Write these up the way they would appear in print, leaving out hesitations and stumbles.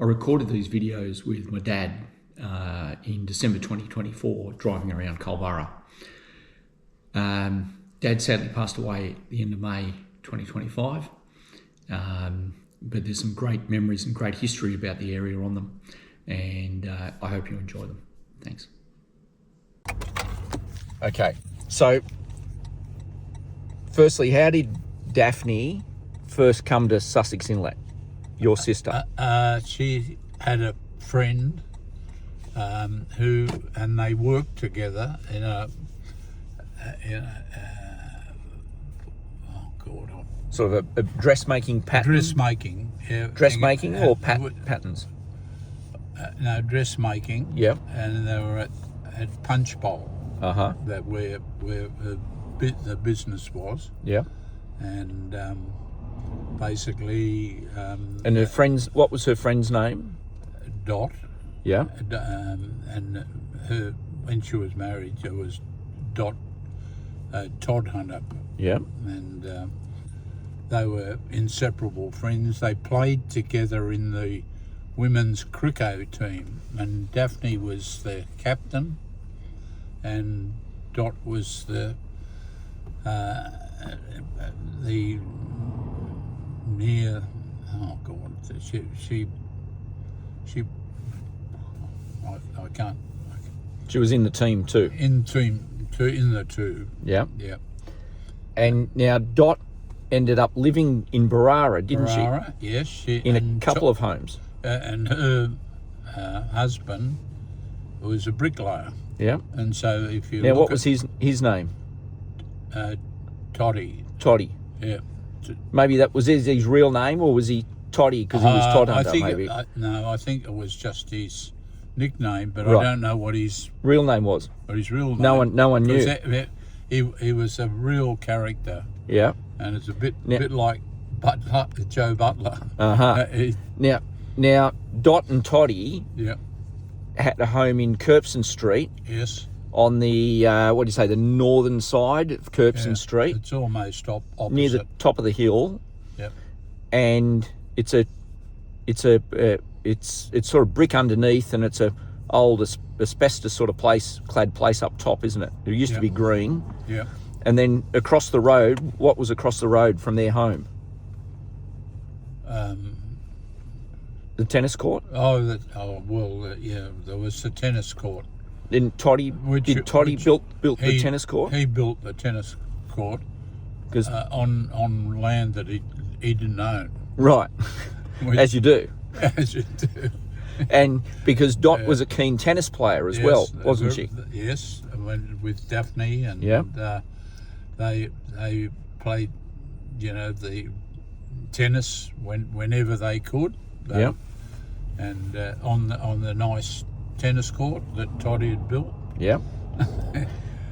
I recorded these videos with my dad in December 2024, driving around Berrara. Dad sadly passed away at the end of May 2025, but there's some great memories and great history about the area on them, and I hope you enjoy them. Thanks. Okay, so firstly, how did Daphne first come to Sussex Inlet, your sister? She had a friend and they worked together in a Sort of a dressmaking pattern? Dressmaking, yeah. Dressmaking or patterns? No, dressmaking. Yep. And they were at Punch Bowl. Uh-huh. That where the business was. Yeah. And basically... and her friend's, what was her friend's name? Dot. Yeah. And her, when she was married, it was Dot Todd Hunter. Yeah. And they were inseparable friends. They played together in the women's cricket team, and Daphne was the captain, and Dot was the near. Oh God, she. I can't. She was in the team too. In the two. Yeah. Yeah. And now Dot ended up living in Berrara, didn't Berrara, she? Yes. In a couple of homes. And her husband was a bricklayer. Yeah. And so if you now, look what was his name? Toddy. Toddy. Yeah. Maybe that was his real name, or was he Toddy because he was Todd Hunter? Maybe. No, I think it was just his nickname, but right. I don't know what his real name was. What his real name? No one knew. He was a real character. Yeah. And it's a bit like Joe Butler. Uh-huh. Now Dot and Toddy yeah. had a home in Kirpson Street. Yes. On the the northern side of Kirpson Street. It's almost opposite. Near the top of the hill. Yep. And it's sort of brick underneath, and it's a old asbestos sort of clad place up top, isn't it? It used to be green. Yeah. And then across the road, what was across the road from their home? The tennis court. Yeah. There was the tennis court. Then Toddy built the tennis court. He built the tennis court because on land that he didn't own. Right, as you do. As you do. And because Dot was a keen tennis player as well, wasn't she? Yes, with Daphne, and they played, the tennis whenever they could. Yeah. And on the nice tennis court that Toddy had built. Yeah.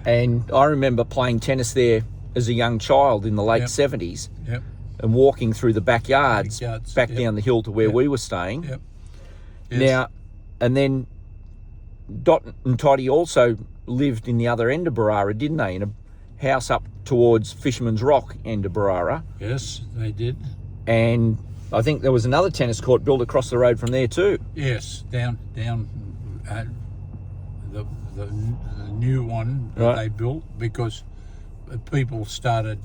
And I remember playing tennis there as a young child in the late 70s. Yep. And walking through the backyards back down the hill to where we were staying. Yep. Yes. Now, and then Dot and Toddy also lived in the other end of Berrara, didn't they? In a house up towards Fisherman's Rock end of Berrara. Yes, they did. And I think there was another tennis court built across the road from there too. Yes, down the new one that they built, because people started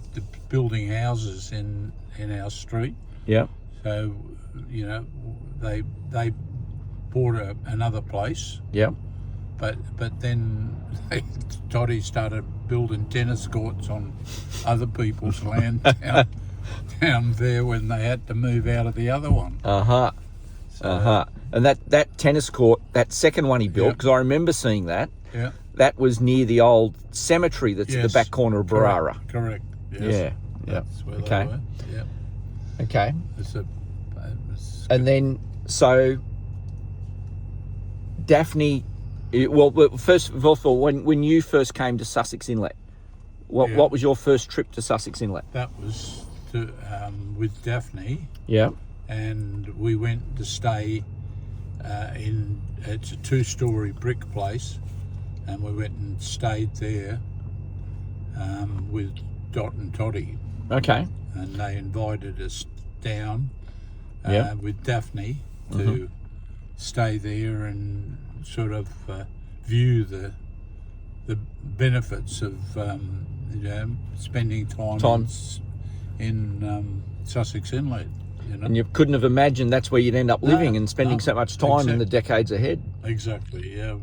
building houses in our street. Yeah. So, they bought another place. Yeah. But then Toddy started building tennis courts on other people's land down there when they had to move out of the other one. And that tennis court, that second one he built, because I remember seeing that. Yeah. That was near the old cemetery that's in the back corner of Berrara. Correct. Yes. Yeah. That's where they were. Yeah. Okay. It's and then so Daphne. Well, first of all, when you first came to Sussex Inlet, what was your first trip to Sussex Inlet? That was with Daphne. Yeah. And we went to stay it's a 2-story brick place, and we went and stayed there with Dot and Toddy. Okay. And they invited us down with Daphne stay there and sort of view the benefits of spending time in Sussex Inlet. And you couldn't have imagined that's where you'd end up living and spending so much time in the decades ahead. Exactly, yeah.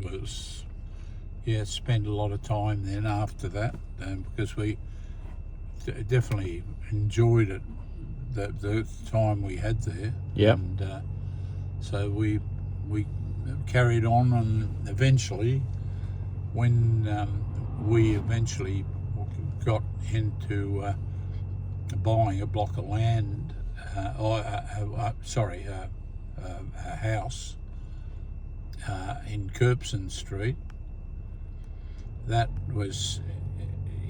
Spend a lot of time then after that, because we definitely enjoyed it, the time we had there. Yeah. And so we carried on, and eventually, when we eventually got into buying a block of land, a house in Kirpson Street. That was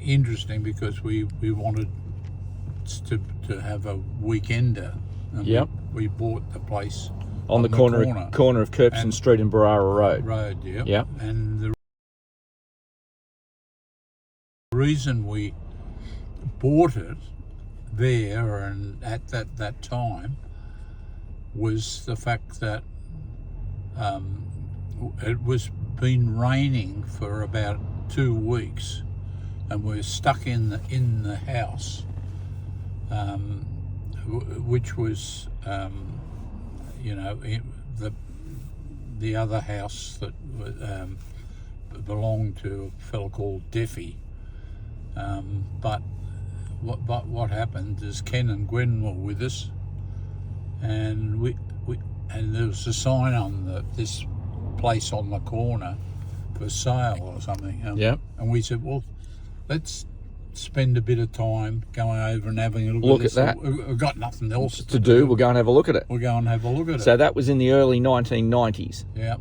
interesting because we wanted to have a weekender. And Yep. we bought the place On the corner of Kirpson Street and Berrara Road. Yeah. Yep. And the reason we bought it there and at that time was the fact that it was been raining for about 2 weeks, and we're stuck in the house, which was the other house that belonged to a fellow called Deffy. But what happened is Ken and Gwen were with us, and and there was a sign on this place on the corner for sale or something. Yeah. And we said, well, let's spend a bit of time going over and having a Look at at that. We've got nothing else to do. We'll go and have a look at it. We'll go and have a look at it. So that was in the early 1990s. Yeah.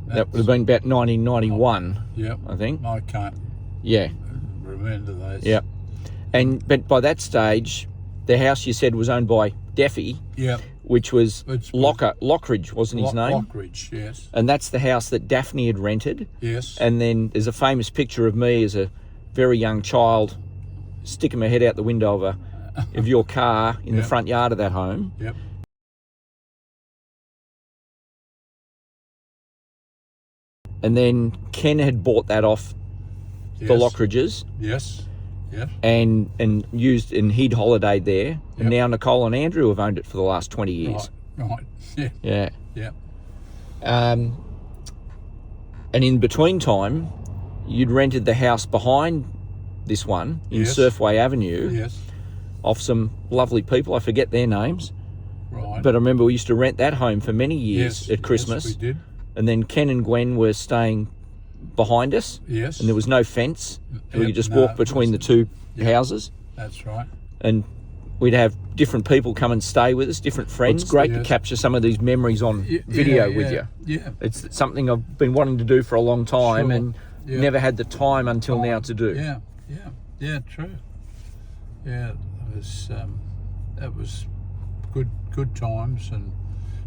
That would have been about 1991, Yeah. I think. I can't Yeah. remember those. Yeah. But by that stage, the house you said was owned by Deffy, Yeah. which was It's- Lockridge, wasn't his name? Lockridge, yes. And that's the house that Daphne had rented. Yes. And then there's a famous picture of me as a very young child sticking my head out the window of your car in the Yep. front yard of that home. Yep. And then Ken had bought that off the Lockridges Yes. Yes. and he'd holidayed there. And Yep. now Nicole and Andrew have owned it for the last 20 years. Right. Yeah. Yeah. Yeah. And in between time, you'd rented the house behind this one in Yes. Surfway Avenue Yes. off some lovely people. I forget their names. Right. But I remember we used to rent that home for many years yes. at Christmas. Yes, we did. And then Ken and Gwen were staying behind us. Yes. And there was no fence. So we Yep, could just no, walk between the two houses. That's right. And we'd have different people come and stay with us, different friends. Great to yes. capture some of these memories on video with you. Yeah. It's something I've been wanting to do for a long time Sure. and Yeah. never had the time until now to do. Yeah. Yeah. Yeah. True. Yeah. It was. That was good times, and